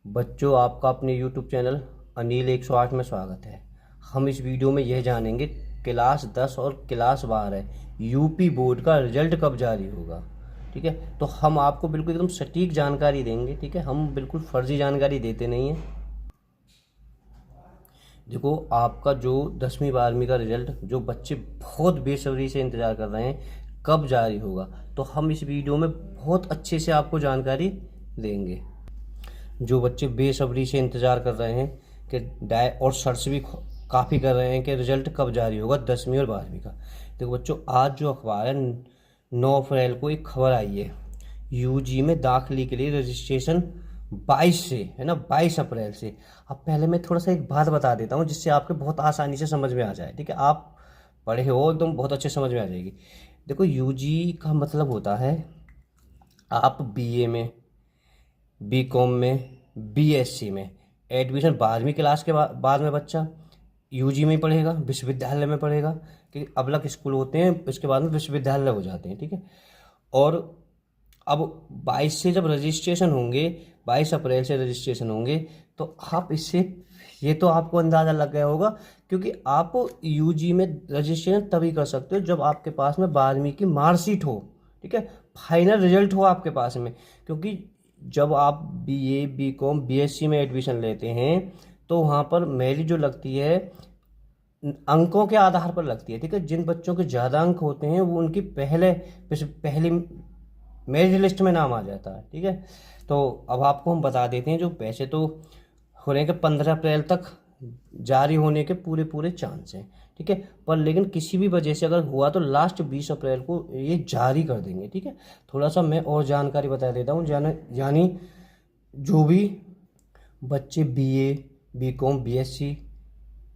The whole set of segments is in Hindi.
बच्चों, आपका अपने YouTube चैनल अनिल 108 में स्वागत है। हम इस वीडियो में यह जानेंगे क्लास 10 और क्लास 12 यूपी बोर्ड का रिजल्ट कब जारी होगा। ठीक है, तो हम आपको बिल्कुल एकदम सटीक जानकारी देंगे। ठीक है, हम बिल्कुल फर्जी जानकारी देते नहीं हैं। देखो, आपका जो 10वीं 12वीं का रिजल्ट जो बच्चे बहुत बेसब्री से इंतज़ार कर रहे हैं कब जारी होगा, तो हम इस वीडियो में बहुत अच्छे से आपको जानकारी देंगे। जो बच्चे बेसब्री से इंतज़ार कर रहे हैं कि डाय और सर्च भी काफ़ी कर रहे हैं कि रिजल्ट कब जारी होगा 10वीं और 12वीं का। देखो बच्चों, आज जो अखबार है 9 अप्रैल को एक खबर आई है, यूजी में दाखिले के लिए रजिस्ट्रेशन 22 से है ना, 22 अप्रैल से। अब पहले मैं थोड़ा सा एक बात बता देता हूँ जिससे आपके बहुत आसानी से समझ में आ जाए। ठीक है, आप पढ़े हो एकदम बहुत अच्छे समझ में आ जाएगी। देखो, यूजी का मतलब होता है आप बीए में, बीकॉम में, बीएससी में एडमिशन 12वीं क्लास के बाद में बच्चा यूजी में ही पढ़ेगा, विश्वविद्यालय में पढ़ेगा। क्योंकि अब अलग स्कूल होते हैं, इसके बाद में विश्वविद्यालय हो जाते हैं। ठीक है, और अब 22 से जब रजिस्ट्रेशन होंगे, 22 अप्रैल से रजिस्ट्रेशन होंगे, तो आप इससे ये तो आपको अंदाज़ा लग गया होगा, क्योंकि आप यूजी में रजिस्ट्रेशन तभी कर सकते हो जब आपके पास में 12वीं की मार्कशीट हो। ठीक है, फाइनल रिजल्ट हो आपके पास में। क्योंकि जब आप बीए, बीकॉम, बीएससी में एडमिशन लेते हैं तो वहाँ पर मेरिट जो लगती है अंकों के आधार पर लगती है। ठीक है, जिन बच्चों के ज़्यादा अंक होते हैं वो उनकी पहली मेरिट लिस्ट में नाम आ जाता है। ठीक है, तो अब आपको हम बता देते हैं, जो पैसे तो हो रहे हैं कि 15 अप्रैल तक जारी होने के पूरे पूरे चांस हैं। ठीक है, पर लेकिन किसी भी वजह से अगर हुआ तो लास्ट 20 अप्रैल को ये जारी कर देंगे। ठीक है, थोड़ा सा मैं और जानकारी बता देता हूँ। यानी जो भी बच्चे बीए, बीकॉम, बीएससी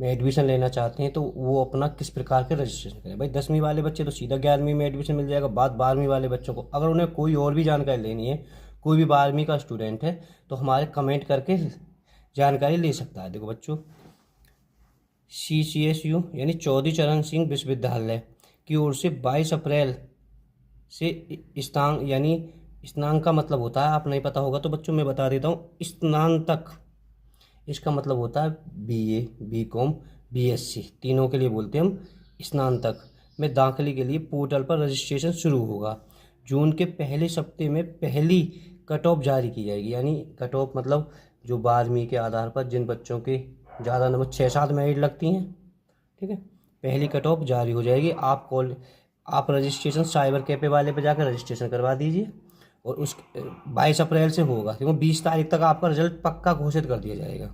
में एडमिशन लेना चाहते हैं तो वो अपना किस प्रकार के रजिस्ट्रेशन करें। भाई 10वीं वाले बच्चे तो सीधा 11वीं में एडमिशन मिल जाएगा। बाद 12वीं वाले बच्चों को अगर उन्हें कोई और भी जानकारी लेनी है, कोई भी 12वीं का स्टूडेंट है, तो हमारे कमेंट करके जानकारी ले सकता है। देखो बच्चों, CCSU यानी चौधरी चरण सिंह विश्वविद्यालय की ओर से 22 अप्रैल से स्नातक, यानी स्नातक का मतलब होता है, आप नहीं पता होगा तो बच्चों मैं बता देता हूँ, स्नातक इसका मतलब होता है बीए, बीकॉम, बीएससी तीनों के लिए बोलते हैं हम। स्नातक में दाखिले के लिए पोर्टल पर रजिस्ट्रेशन शुरू होगा। जून के पहले सप्ताह में पहली कट ऑफ जारी की जाएगी। यानी कट ऑफ मतलब जो 12वीं के आधार पर जिन बच्चों के ज़्यादा नंबर 6-7 मेरिट लगती हैं, ठीक है, पहली कट ऑफ जारी हो जाएगी। आप रजिस्ट्रेशन साइबर कैफे वाले पे जाकर रजिस्ट्रेशन करवा दीजिए, और उस 22 अप्रैल से होगा, क्योंकि 20 तारीख तक आपका रिजल्ट पक्का घोषित कर दिया जाएगा।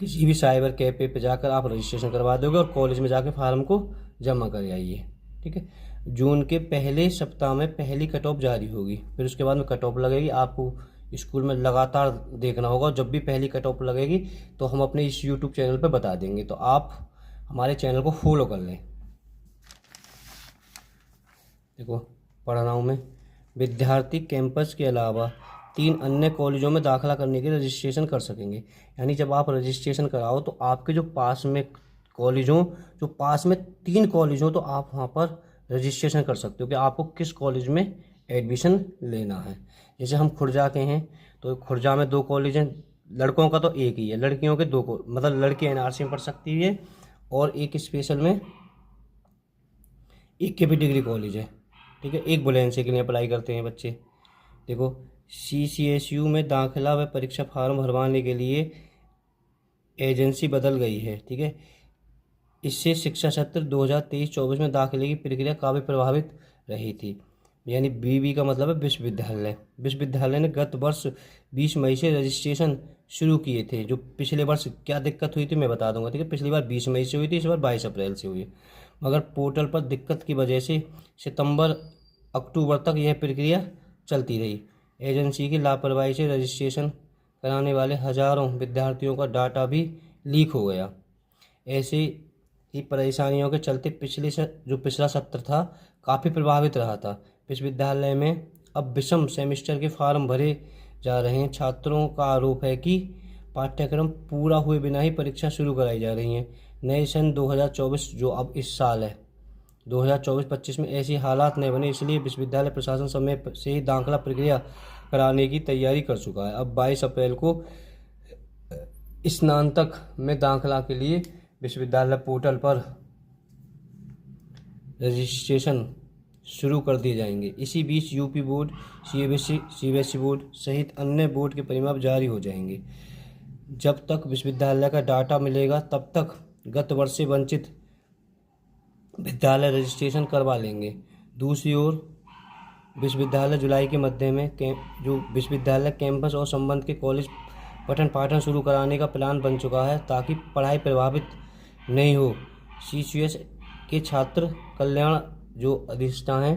किसी भी साइबर कैफे पे जाकर आप रजिस्ट्रेशन करवा दोगे और कॉलेज में जाकर फार्म को जमा कर आइए। ठीक है, जून के पहले सप्ताह में पहली कट ऑफ जारी होगी, फिर उसके बाद में कट ऑफ लगेगी। आपको स्कूल में लगातार देखना होगा, जब भी पहली कट ऑफ लगेगी तो हम अपने इस यूट्यूब चैनल पर बता देंगे, तो आप हमारे चैनल को फॉलो कर लें। देखो, पढ़ रहा हूँ मैं। विद्यार्थी कैंपस के अलावा 3 अन्य कॉलेजों में दाखिला करने के लिए रजिस्ट्रेशन कर सकेंगे। यानी जब आप रजिस्ट्रेशन कराओ तो आपके जो पास में कॉलेज हो, जो पास में 3 कॉलेज हो, तो आप वहाँ पर रजिस्ट्रेशन कर सकते हो कि आपको किस कॉलेज में एडमिशन लेना है। जैसे हम खुर्जा के हैं तो खुर्जा में 2 कॉलेज हैं, लड़कों का तो एक ही है, लड़कियों के 2 मतलब लड़की एनआरसी में पढ़ सकती है, और एक स्पेशल में एक के भी डिग्री कॉलेज है। ठीक है, एक बुलेंसी के लिए अप्लाई करते हैं बच्चे। देखो, CCSU में दाखिला व परीक्षा फार्म भरवाने के लिए एजेंसी बदल गई है। ठीक है, इससे शिक्षा सत्र 2023-24 में दाखिले की प्रक्रिया काफ़ी प्रभावित रही थी। यानी बीबी का मतलब है विश्वविद्यालय ने गत वर्ष 20 मई से रजिस्ट्रेशन शुरू किए थे। जो पिछले वर्ष क्या दिक्कत हुई थी मैं बता दूंगा। ठीक है, पिछली बार 20 मई से हुई थी, इस बार 22 अप्रैल से हुई है। मगर पोर्टल पर दिक्कत की वजह से सितंबर अक्टूबर तक यह प्रक्रिया चलती रही। एजेंसी की लापरवाही से रजिस्ट्रेशन कराने वाले हजारों विद्यार्थियों का डाटा भी लीक हो गया। ऐसे ही परेशानियों के चलते पिछला सत्र था काफ़ी प्रभावित रहा था। विश्वविद्यालय में अब विषम सेमेस्टर के फॉर्म भरे जा रहे हैं। छात्रों का आरोप है कि पाठ्यक्रम पूरा हुए बिना ही परीक्षा शुरू कराई जा रही है। नए सन 2024 जो अब इस साल है 2024-25 में ऐसी हालात नहीं बने, इसलिए विश्वविद्यालय प्रशासन समय से ही दाखिला प्रक्रिया कराने की तैयारी कर चुका है। अब 22 अप्रैल को स्नातक में दाखिला के लिए विश्वविद्यालय पोर्टल पर रजिस्ट्रेशन शुरू कर दिए जाएंगे। इसी बीच यूपी बोर्ड, सीबीएसई बोर्ड सहित अन्य बोर्ड के परिणाम जारी हो जाएंगे। जब तक विश्वविद्यालय का डाटा मिलेगा तब तक गत वर्ष से वंचित विद्यालय रजिस्ट्रेशन करवा लेंगे। दूसरी ओर विश्वविद्यालय जुलाई के मध्य में जो विश्वविद्यालय कैंपस और संबंध के कॉलेज पठन पाठन शुरू कराने का प्लान बन चुका है ताकि पढ़ाई प्रभावित नहीं हो। सीसीएस के छात्र कल्याण जो अधिष्ठाता हैं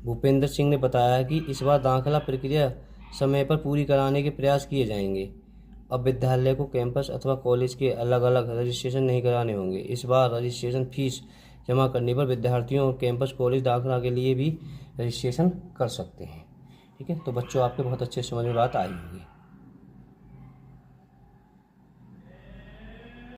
भूपेंद्र सिंह ने बताया कि इस बार दाखिला प्रक्रिया समय पर पूरी कराने के प्रयास किए जाएंगे। अब विद्यालय को कैंपस अथवा कॉलेज के अलग अलग रजिस्ट्रेशन नहीं कराने होंगे। इस बार रजिस्ट्रेशन फीस जमा करने पर विद्यार्थियों और कैंपस कॉलेज दाखिला के लिए भी रजिस्ट्रेशन कर सकते हैं। ठीक है, तो बच्चों आपके बहुत अच्छे समझ में बात आई होगी।